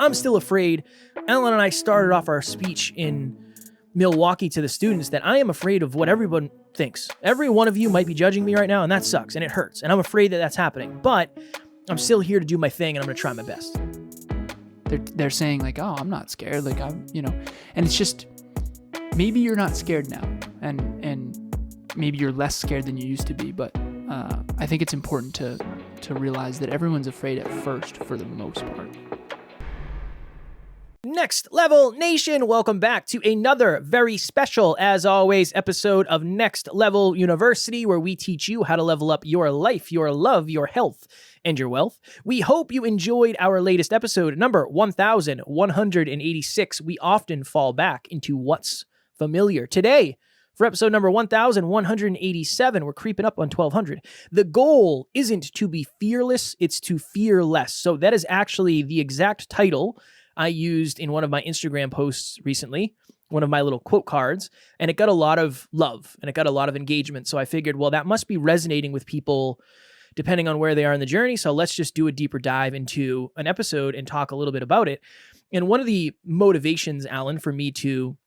I'm still afraid. Ellen and I started off our speech in Milwaukee to the students that I am afraid of what everyone thinks. Every one of you might be judging me right now, and that sucks, and it hurts, and I'm afraid that that's happening. But I'm still here to do my thing, and I'm going to try my best. They're saying like, oh, I'm not scared. Like, and it's just, maybe you're not scared now, and maybe you're less scared than you used to be. But I think it's important to realize that everyone's afraid at first for the most part. Next Level Nation, welcome back to another very special, as always, episode of Next Level University, where we teach you how to level up your life, your love, your health, and your wealth. We hope you enjoyed our latest episode, number 1186. We often fall back into what's familiar. Today, for episode number 1187, we're creeping up on 1200. The goal isn't to be fearless, it's to fear less. So that is actually the exact title I used in one of my Instagram posts recently, one of my little quote cards, and it got a lot of love and it got a lot of engagement. So I figured, well, that must be resonating with people depending on where they are in the journey. So let's just do a deeper dive into an episode and talk a little bit about it. And one of the motivations, Alan, for me to,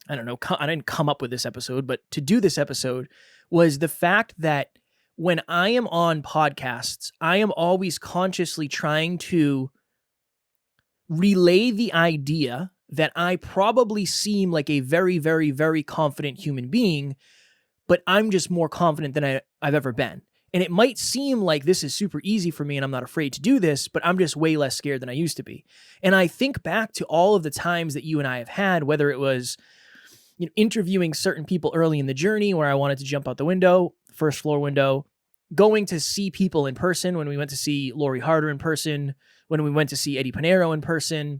I didn't come up with this episode, but to do this episode was the fact that when I am on podcasts, I am always consciously trying to relay the idea that I probably seem like a very, very, very confident human being, but I'm just more confident than I've ever been. And it might seem like this is super easy for me and I'm not afraid to do this, but I'm just way less scared than I used to be. And I think back to all of the times that you and I have had, whether it was interviewing certain people early in the journey where I wanted to jump out the window, first floor window, going to see people in person when we went to see Lori Harder in person, when we went to see Eddie Pinero in person,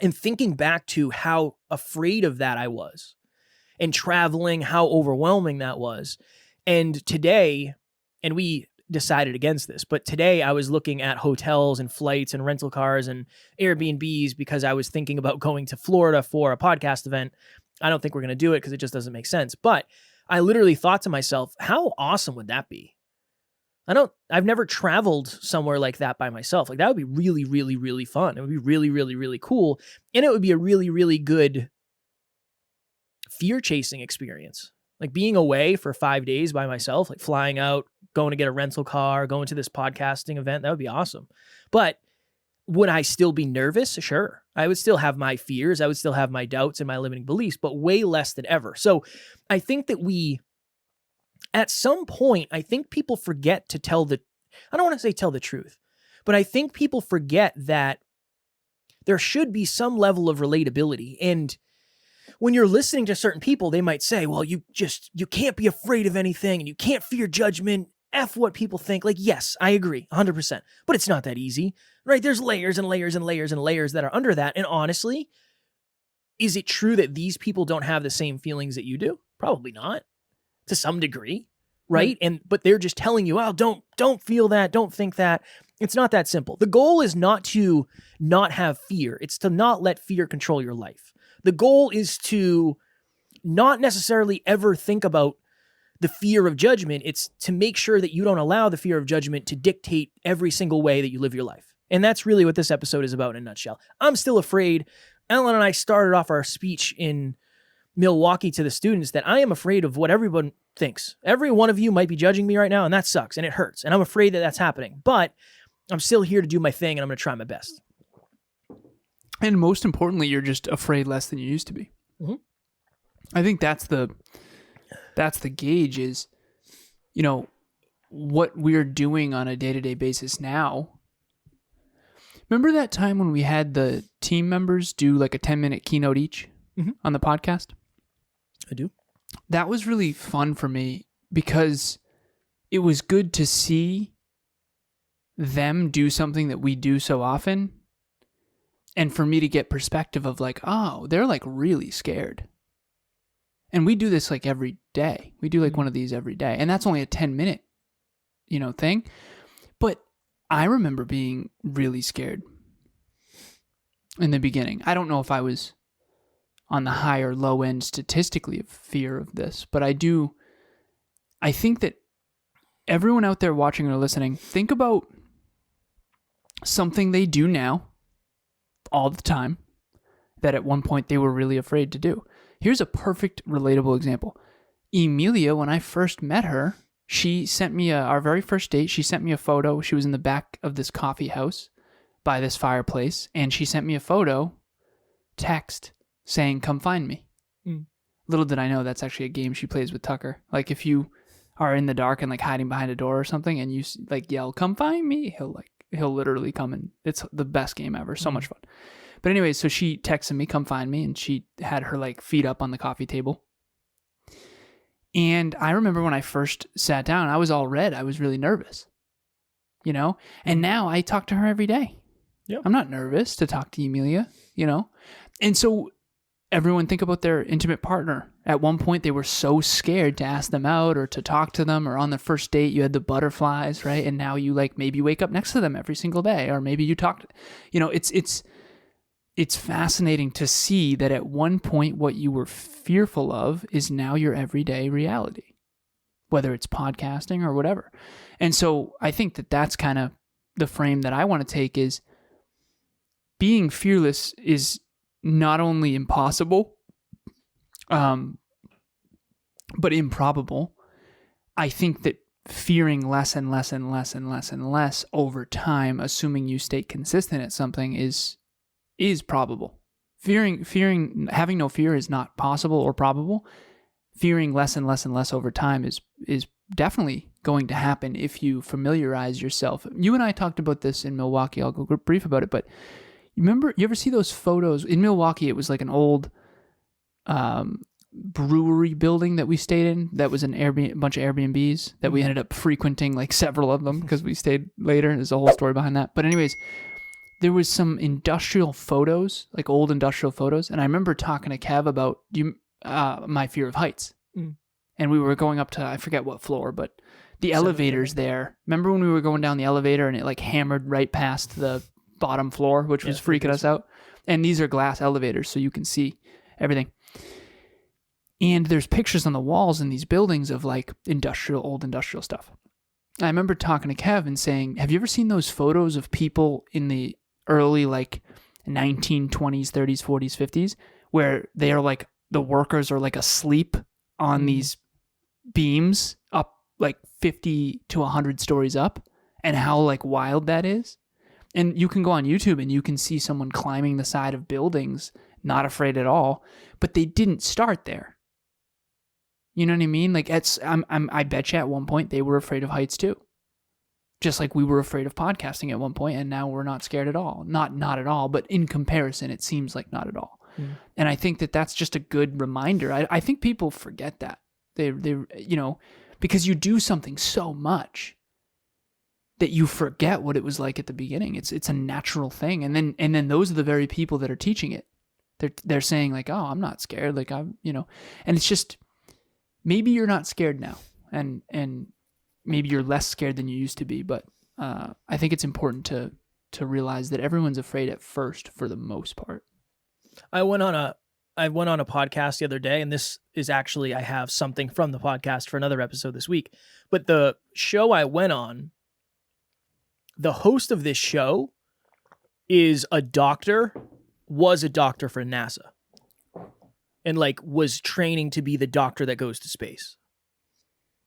and thinking back to how afraid of that I was, and traveling, how overwhelming that was. And today, and we decided against this, but today I was looking at hotels and flights and rental cars and Airbnbs because I was thinking about going to Florida for a podcast event. I don't think we're going to do it because it just doesn't make sense. But I literally thought to myself, how awesome would that be? I've never traveled somewhere like that by myself. Like that would be really, really, really fun. It would be really, really, really cool. And it would be a really, really good fear chasing experience. Like being away for 5 days by myself, like flying out, going to get a rental car, going to this podcasting event. That would be awesome. But would I still be nervous? Sure. I would still have my fears. I would still have my doubts and my limiting beliefs, but way less than ever. So I think that at some point, I think people forget to I don't want to say tell the truth, but I think people forget that there should be some level of relatability. And when you're listening to certain people, they might say, well, you can't be afraid of anything and you can't fear judgment. F what people think. Like, yes, I agree 100%, but it's not that easy, right? There's layers and layers and layers and layers that are under that. And honestly, is it true that these people don't have the same feelings that you do? Probably not. To some degree, right? But they're just telling you, oh, don't feel that, don't think that. It's not that simple. The goal is not to not have fear. It's to not let fear control your life. The goal is to not necessarily ever think about the fear of judgment. It's to make sure that you don't allow the fear of judgment to dictate every single way that you live your life. And that's really what this episode is about in a nutshell. I'm still afraid. Ellen and I started off our speech in Milwaukee to the students that I am afraid of what everyone thinks. Every one of you might be judging me right now, and that sucks, and it hurts, and I'm afraid that that's happening. But I'm still here to do my thing, and I'm going to try my best. And most importantly, you're just afraid less than you used to be. Mm-hmm. I think that's the gauge is, what we're doing on a day-to-day basis now. Remember that time when we had the team members do like a 10-minute keynote each on the podcast? I do. That was really fun for me because it was good to see them do something that we do so often. And for me to get perspective of like, oh, they're like really scared. And we do this like every day. We do like one of these every day. And that's only a 10-minute, thing. But I remember being really scared in the beginning. I don't know if I was on the high or low end statistically of fear of this, but I think that everyone out there watching or listening, think about something they do now all the time that at one point they were really afraid to do. Here's a perfect relatable example. Emilia, when I first met her, she sent me our very first date. She sent me a photo. She was in the back of this coffee house by this fireplace, and she sent me a photo, text, saying, "Come find me." Little did I know that's actually a game she plays with Tucker. Like if you are in the dark and like hiding behind a door or something, and you like yell, "Come find me," he'll literally come, and it's the best game ever. So much fun. But anyway, so she texted me, "Come find me," and she had her like feet up on the coffee table. And I remember when I first sat down, I was all red. I was really nervous, you know? And now I talk to her every day. Yep. I'm not nervous to talk to Emilia, you know? And so everyone think about their intimate partner. At one point, they were so scared to ask them out or to talk to them, or on the first date, you had the butterflies, right? And now you like maybe wake up next to them every single day, or maybe you talk, you know, it's fascinating to see that at one point what you were fearful of is now your everyday reality, whether it's podcasting or whatever. And so I think that that's kind of the frame that I want to take is being fearless is not only impossible, but improbable. I think that fearing less and less and less and less and less over time, assuming you stay consistent at something is probable. Having no fear is not possible or probable. Fearing less and less and less over time is definitely going to happen if you familiarize yourself. You and I talked about this in Milwaukee. I'll go brief about it, but you ever see those photos? In Milwaukee, it was like an old brewery building that we stayed in that was a bunch of Airbnbs that we ended up frequenting, like several of them because we stayed later. There's a whole story behind that. But anyways, there was some industrial photos, like old industrial photos. And I remember talking to Kev about my fear of heights. And we were going up to, I forget what floor, but the elevators there. Remember when we were going down the elevator and it like hammered right past the bottom floor, which was freaking us out? And these are glass elevators, so you can see everything. And there's pictures on the walls in these buildings of like old industrial stuff. I remember talking to Kev and saying, have you ever seen those photos of people in the early like 1920s, 30s, 40s, 50s, where they are like, the workers are like asleep on these beams up like 50 to 100 stories up, and how like wild that is? And you can go on YouTube and you can see someone climbing the side of buildings, not afraid at all, but they didn't start there. You know what I mean? Like I bet you at one point they were afraid of heights too. Just like we were afraid of podcasting at one point, and now we're not scared at all. Not at all, but in comparison, it seems like not at all. And I think that that's just a good reminder. I think people forget that. They you know, because you do something so much that you forget what it was like at the beginning. It's a natural thing. And then those are the very people that are teaching it. They're saying like, "Oh, I'm not scared." Like I'm, you know, and it's just, maybe you're not scared now. And maybe you're less scared than you used to be, but I think it's important to realize that everyone's afraid at first for the most part. I went on a podcast the other day, and this is actually, I have something from the podcast for another episode this week. But the show I went on, the host of this show was a doctor for NASA, and like was training to be the doctor that goes to space.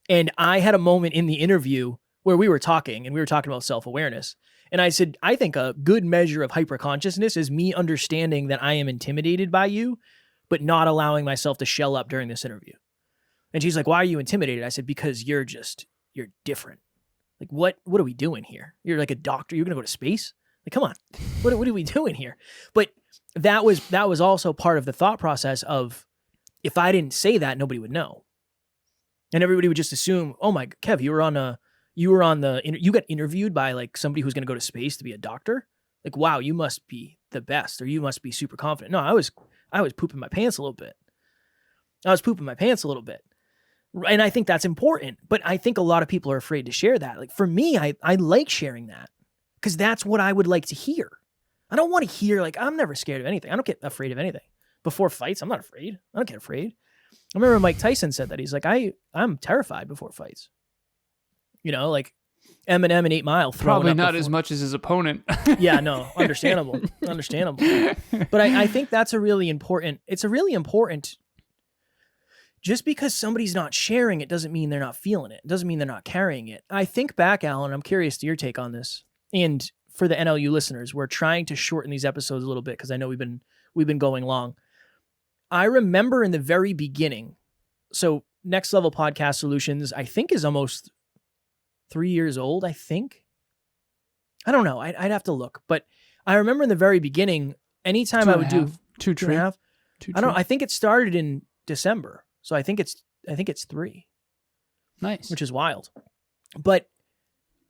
And I had a moment in the interview where we were talking about self-awareness. And I said, I think a good measure of hyperconsciousness is me understanding that I am intimidated by you, but not allowing myself to shell up during this interview. And she's like, why are you intimidated? I said, because you're different. Like, what are we doing here? You're like a doctor. You're going to go to space? Like, come on. What are we doing here? But that was also part of the thought process of, if I didn't say that, nobody would know. And everybody would just assume, oh my, Kev, you got interviewed by like somebody who's going to go to space to be a doctor. Like, wow, you must be the best, or you must be super confident. No, I was pooping my pants a little bit. And I think that's important, but I think a lot of people are afraid to share that. Like for me, I like sharing that because that's what I would like to hear. I don't want to hear like, I'm never scared of anything. I don't get afraid of anything. Before fights, I'm not afraid. I don't get afraid. I remember Mike Tyson said that. He's like, I'm terrified before fights. You know, like Eminem and 8 Mile. Probably not as much as his opponent. Yeah, no, understandable. But I think that's a really important, just because somebody's not sharing it doesn't mean they're not feeling it. It doesn't mean they're not carrying it. I think back, Alan, I'm curious to your take on this. And for the NLU listeners, we're trying to shorten these episodes a little bit because I know we've been going long. I remember in the very beginning, so Next Level Podcast Solutions, I think is almost 3 years old, I think. I don't know. I'd have to look. But I remember in the very beginning, anytime I would do 2.5, I think it started in December. So I think it's 3. Nice. Which is wild. But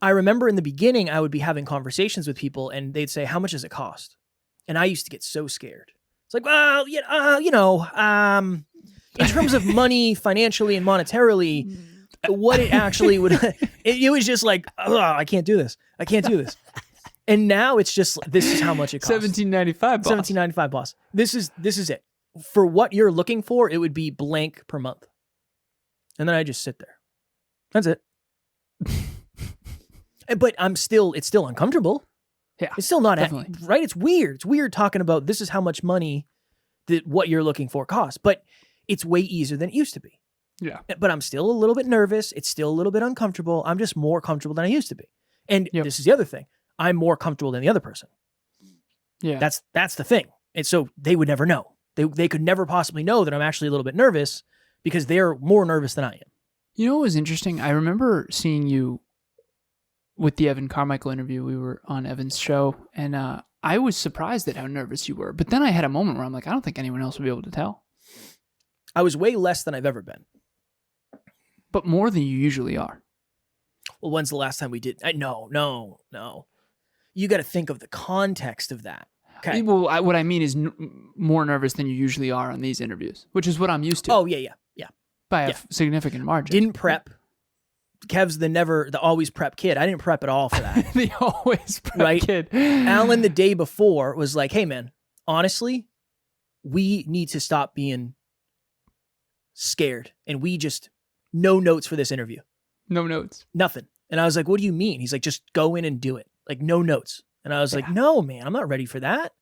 I remember in the beginning, I would be having conversations with people and they'd say, how much does it cost? And I used to get so scared. It's like, well, in terms of money, financially and monetarily, what it actually would, it was just like, oh, I can't do this. And now it's just, this is how much it costs. $17.95, boss. $17.95, boss. This is it. For what you're looking for, it would be blank per month. And then I just sit there. That's it. But it's still uncomfortable. Yeah. It's still not, definitely. Right? It's weird. It's weird talking about this is how much money that what you're looking for costs. But it's way easier than it used to be. Yeah. But I'm still a little bit nervous. It's still a little bit uncomfortable. I'm just more comfortable than I used to be. And This is the other thing. I'm more comfortable than the other person. Yeah. That's the thing. And so they would never know. They could never possibly know that I'm actually a little bit nervous because they're more nervous than I am. You know what was interesting? I remember seeing you with the Evan Carmichael interview. We were on Evan's show, and I was surprised at how nervous you were. But then I had a moment where I'm like, I don't think anyone else would be able to tell. I was way less than I've ever been. But more than you usually are. Well, when's the last time we did? No. You got to think of the context of that. Okay. Well, what I mean is more nervous than you usually are on these interviews, which is what I'm used to. Oh, yeah. By a significant margin. Didn't prep. Kev's the always prep kid. I didn't prep at all for that. The always prep kid. Alan the day before was like, hey, man, honestly, we need to stop being scared. And we just, no notes for this interview. No notes. Nothing. And I was like, what do you mean? He's like, just go in and do it. Like, no notes. And I was like, no, man, I'm not ready for that.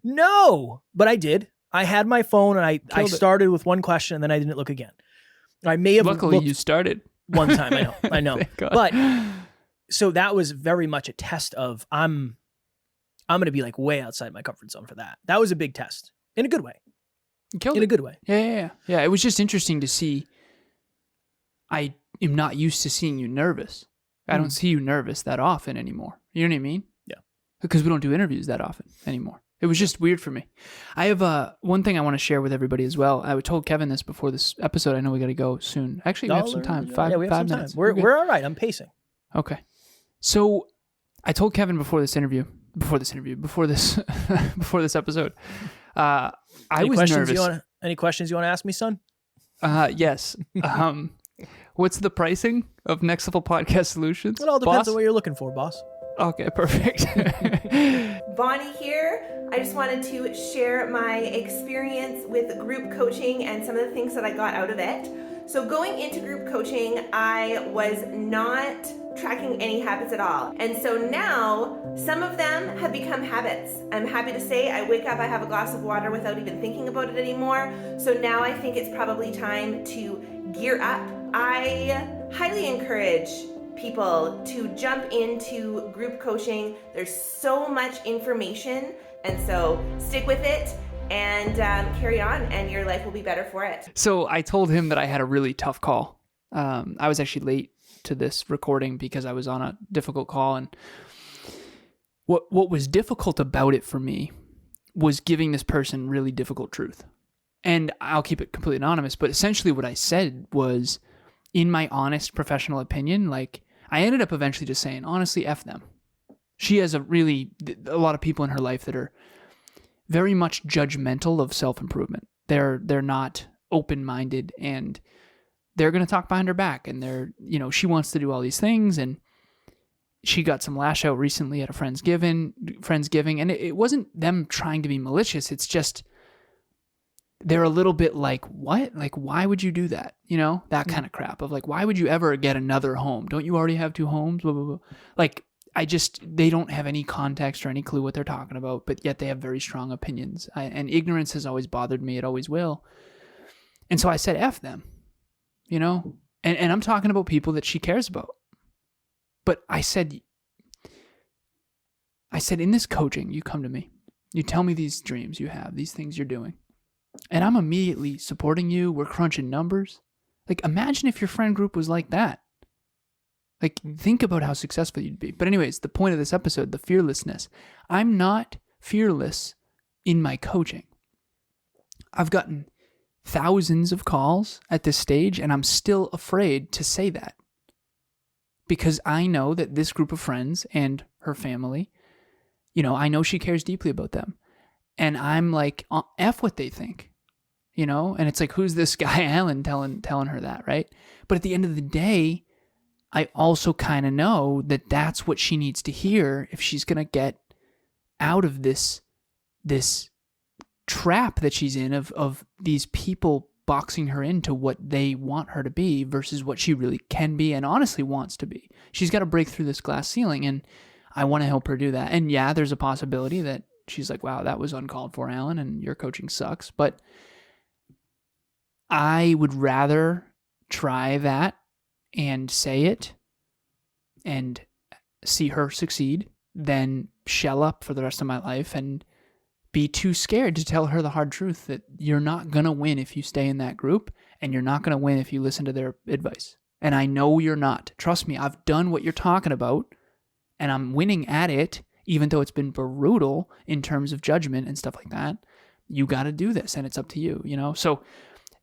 No. But I did. I had my phone and I started with one question and then I didn't look again. I may have Luckily, you started. One time, I know. But so that was very much a test of I'm going to be like way outside my comfort zone for that. That was a big test in a good way. You killed it. In a good way. Yeah. It was just interesting to see. I am not used to seeing you nervous. I don't see you nervous that often anymore. You know what I mean? Yeah. Because we don't do interviews that often anymore. It was just weird for me. I have one thing I want to share with everybody as well. I told Kevin this before this episode. I know we got to go soon. Actually, we have some time. We have 5 minutes. Time. We're all right. I'm pacing. Okay. So I told Kevin before this episode, I was nervous. Any questions you want to ask me, son? Yes. What's the pricing of Next Level Podcast Solutions? It all depends on what you're looking for, boss. Okay, perfect. Bonnie here. I just wanted to share my experience with group coaching and some of the things that I got out of it. So going into group coaching, I was not tracking any habits at all. And so now some of them have become habits. I'm happy to say I wake up, I have a glass of water without even thinking about it anymore. So now I think it's probably time to gear up. I highly encourage people to jump into group coaching. There's so much information, and so stick with it and carry on, and your life will be better for it. So I told him that I had a really tough call. I was actually late to this recording because I was on a difficult call, and what was difficult about it for me was giving this person really difficult truth. And I'll keep it completely anonymous, but essentially what I said was, in my honest professional opinion, like, I ended up eventually just saying, honestly, F them. She has a lot of people in her life that are very much judgmental of self-improvement. They're not open-minded, and they're going to talk behind her back, and she wants to do all these things, and she got some lash out recently at a Friendsgiving, and it wasn't them trying to be malicious. It's just they're a little bit like, what? Like, why would you do that? You know, that kind of crap of like, why would you ever get another home? Don't you already have 2 homes? Blah, blah, blah. Like, they don't have any context or any clue what they're talking about, but yet they have very strong opinions. And ignorance has always bothered me. It always will. And so I said, F them, you know, and I'm talking about people that she cares about. But I said, in this coaching, you come to me, you tell me these dreams you have, these things you're doing, and I'm immediately supporting you. We're crunching numbers. Like, imagine if your friend group was like that. Like, think about how successful you'd be. But anyways, the point of this episode, the fearlessness. I'm not fearless in my coaching. I've gotten thousands of calls at this stage, and I'm still afraid to say that. Because I know that this group of friends and her family, you know, I know she cares deeply about them. And I'm like, F what they think, you know? And it's like, who's this guy, Alan, telling her that, right? But at the end of the day, I also kind of know that that's what she needs to hear if she's going to get out of this trap that she's in of these people boxing her into what they want her to be versus what she really can be and honestly wants to be. She's got to break through this glass ceiling, and I want to help her do that. And yeah, there's a possibility that she's like, wow, that was uncalled for, Alan, and your coaching sucks. But I would rather try that and say it and see her succeed than shell up for the rest of my life and be too scared to tell her the hard truth that you're not going to win if you stay in that group, and you're not going to win if you listen to their advice. And I know you're not. Trust me, I've done what you're talking about, and I'm winning at it, even though it's been brutal in terms of judgment and stuff like that. You got to do this, and it's up to you, you know? So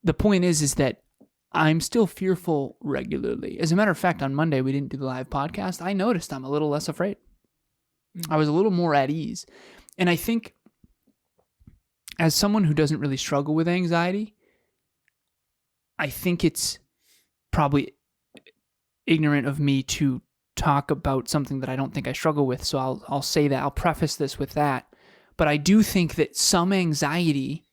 the point is that I'm still fearful regularly. As a matter of fact, on Monday, we didn't do the live podcast. I noticed I'm a little less afraid. I was a little more at ease. And I think as someone who doesn't really struggle with anxiety, I think it's probably ignorant of me to talk about something that I don't think I struggle with. So I'll say that. I'll preface this with that. But I do think that some anxiety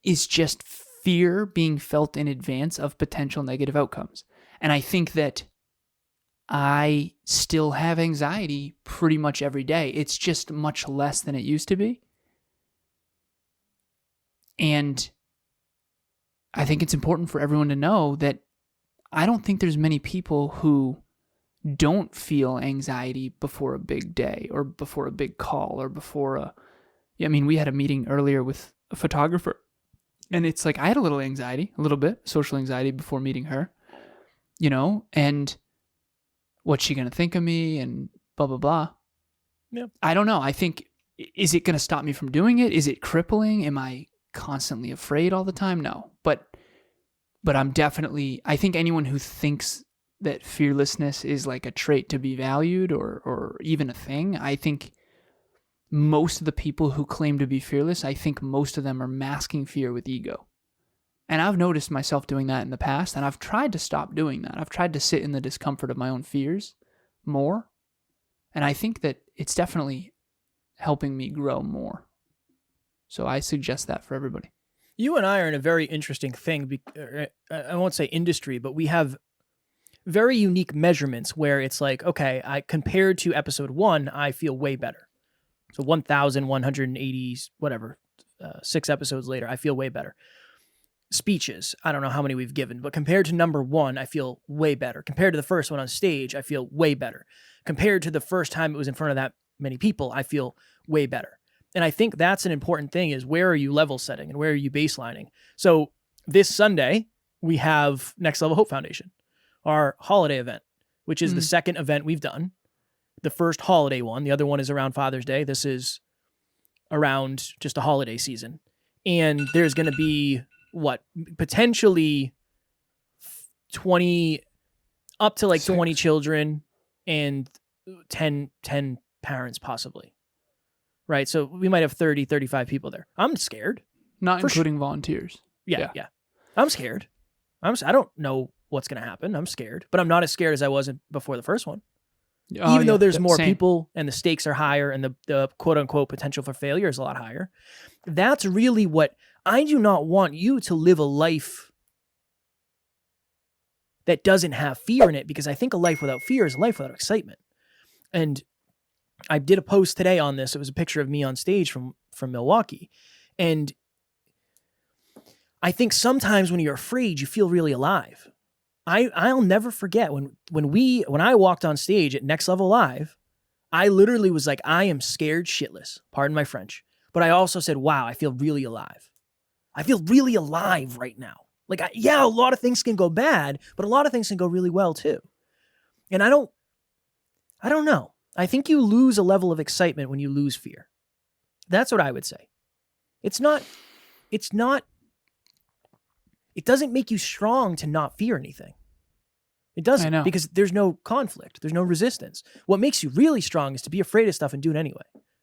is just fear being felt in advance of potential negative outcomes. And I think that I still have anxiety pretty much every day. It's just much less than it used to be. And I think it's important for everyone to know that I don't think there's many people who don't feel anxiety before a big day or before a big call or before we had a meeting earlier with a photographer, and it's like I had a little anxiety, a little bit social anxiety before meeting her, you know, and what's she going to think of me and blah, blah, blah. Yeah. I don't know. I think, is it going to stop me from doing it? Is it crippling? Am I constantly afraid all the time? No, but I'm definitely, I think anyone who thinks that fearlessness is like a trait to be valued or even a thing, I think most of the people who claim to be fearless, I think most of them are masking fear with ego. And I've noticed myself doing that in the past, and I've tried to stop doing that. I've tried to sit in the discomfort of my own fears more, and I think that it's definitely helping me grow more. So I suggest that for everybody. You and I are in a very interesting thing. I won't say industry, but we have very unique measurements where it's like, okay, compared to episode 1, I feel way better. So 1,180, whatever, 6 episodes later, I feel way better. Speeches, I don't know how many we've given, but compared to number 1, I feel way better. Compared to the first one on stage, I feel way better. Compared to the first time it was in front of that many people, I feel way better. And I think that's an important thing, is where are you level setting and where are you baselining? So this Sunday, we have Next Level Hope Foundation, our holiday event, which is the second event we've done. The first holiday one, the other one is around Father's Day. This is around just a holiday season. And there's going to be, potentially 20, up to like 6. 20 children and 10 parents possibly. Right? So we might have 30, 35 people there. I'm scared. Not including volunteers. Yeah. I'm scared. I don't know what's going to happen. I'm scared. But I'm not as scared as I was before the first one. Even though there's more same. people and the stakes are higher and the quote unquote potential for failure is a lot higher. That's really what I do not want you to live a life that doesn't have fear in it, because I think a life without fear is a life without excitement. And I did a post today on this. It was a picture of me on stage from Milwaukee. And I think sometimes when you're afraid, you feel really alive. I'll never forget when I walked on stage at Next Level Live, I literally was like, I am scared shitless. Pardon my French. But I also said, wow, I feel really alive. I feel really alive right now. Like, a lot of things can go bad, but a lot of things can go really well too. And I don't know. I think you lose a level of excitement when you lose fear. That's what I would say. It doesn't make you strong to not fear anything. It doesn't, because there's no conflict. There's no resistance. What makes you really strong is to be afraid of stuff and do it anyway.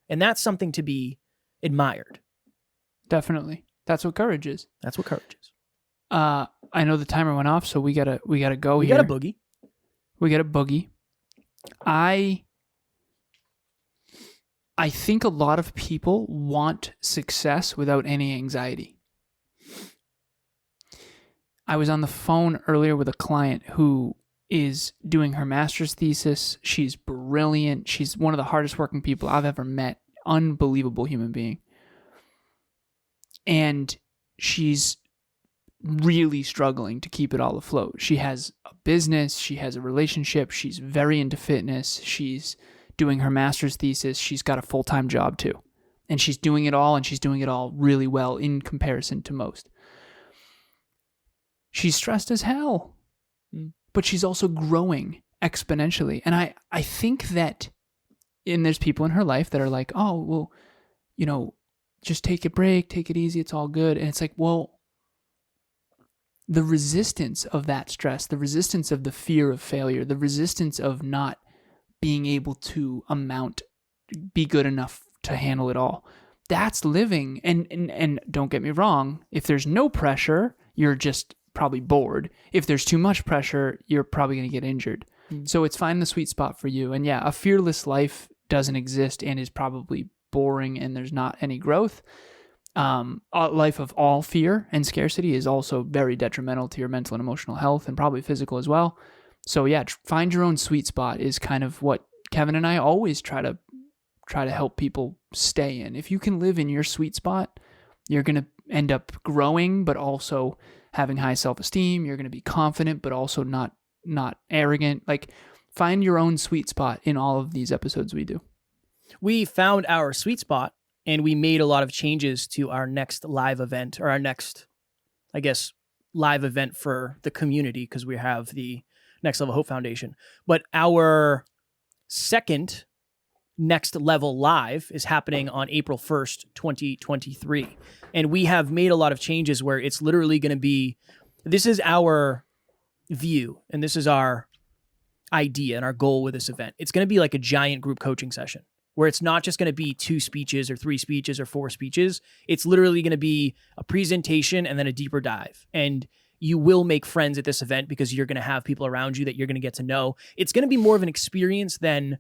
And that's something to be admired. Definitely. That's what courage is. That's what courage is. I know the timer went off, so we gotta go here. We got a boogie. We got a boogie. I think a lot of people want success without any anxiety. I was on the phone earlier with a client who is doing her master's thesis. She's brilliant. She's one of the hardest working people I've ever met. Unbelievable human being. And she's really struggling to keep it all afloat. She has a business. She has a relationship. She's very into fitness. She's doing her master's thesis. She's got a full-time job too. And she's doing it all, and she's doing it all really well in comparison to most. She's stressed as hell, but she's also growing exponentially. And I think that, and there's people in her life that are like, oh, well, just take a break, take it easy, it's all good. And it's like, well, the resistance of that stress, the resistance of the fear of failure, the resistance of not being able to be good enough to handle it all, that's living. And don't get me wrong, if there's no pressure, you're just probably bored. If there's too much pressure, you're probably going to get injured. So it's find the sweet spot for you. And a fearless life doesn't exist and is probably boring, and there's not any growth. A life of all fear and scarcity is also very detrimental to your mental and emotional health, and probably physical as well. So find your own sweet spot is kind of what Kevin and I always try to help people stay in. If you can live in your sweet spot, you're going to end up growing, but also having high self-esteem. You're going to be confident, but also not arrogant. Like, find your own sweet spot in all of these episodes we do. We found our sweet spot, and we made a lot of changes to our next live event, or our next, I guess, live event for the community, because we have the Next Level Hope Foundation. But our second Next Level Live is happening on April 1st, 2023. And we have made a lot of changes where it's literally going to be, this is our view, and this is our idea and our goal with this event. It's going to be like a giant group coaching session, where it's not just going to be 2 speeches or 3 speeches or 4 speeches. It's literally going to be a presentation and then a deeper dive. And you will make friends at this event because you're going to have people around you that you're going to get to know. It's going to be more of an experience than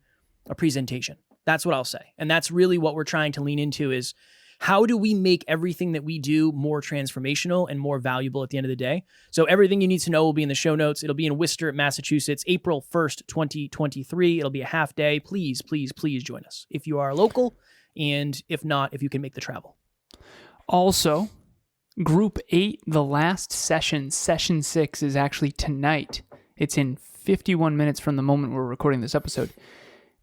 a presentation. That's what I'll say. And that's really what we're trying to lean into, is how do we make everything that we do more transformational and more valuable at the end of the day? So everything you need to know will be in the show notes. It'll be in Worcester, Massachusetts, April 1st, 2023. It'll be a half day. Please, please, please join us if you are local, and if not, if you can make the travel. Also, Group 8, the last session, Session 6, is actually tonight. It's in 51 minutes from the moment we're recording this episode.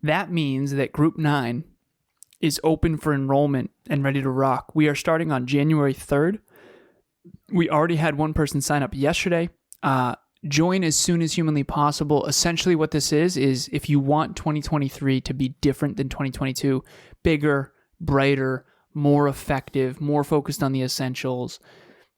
That means that Group 9 is open for enrollment and ready to rock. We are starting on January 3rd. We already had one person sign up yesterday. Join as soon as humanly possible. Essentially what this is if you want 2023 to be different than 2022, bigger, brighter, more effective, more focused on the essentials.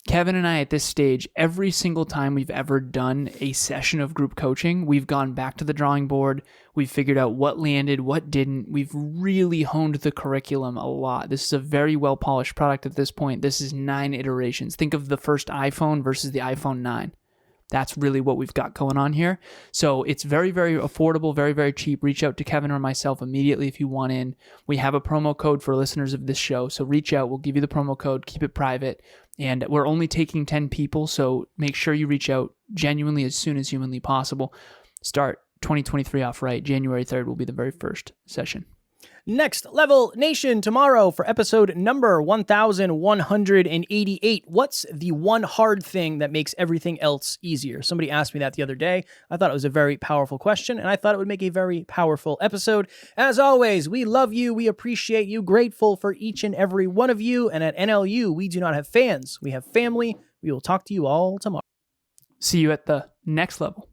Kevin and I, at this stage, every single time we've ever done a session of group coaching, we've gone back to the drawing board. We've figured out what landed, what didn't. We've really honed the curriculum a lot. This is a very well-polished product at this point. This is 9 iterations. Think of the first iPhone versus the iPhone 9. That's really what we've got going on here. So it's very, very affordable, very, very cheap. Reach out to Kevin or myself immediately if you want in. We have a promo code for listeners of this show. So reach out. We'll give you the promo code. Keep it private. And we're only taking 10 people. So make sure you reach out genuinely as soon as humanly possible. Start 2023 off right. January 3rd will be the very first session. Next Level Nation tomorrow for episode number 1188. What's the one hard thing that makes everything else easier? Somebody asked me that the other day. I thought it was a very powerful question, and I thought it would make a very powerful episode. As always, we love you. We appreciate you. Grateful for each and every one of you. And at NLU, we do not have fans. We have family. We will talk to you all tomorrow. See you at the next level.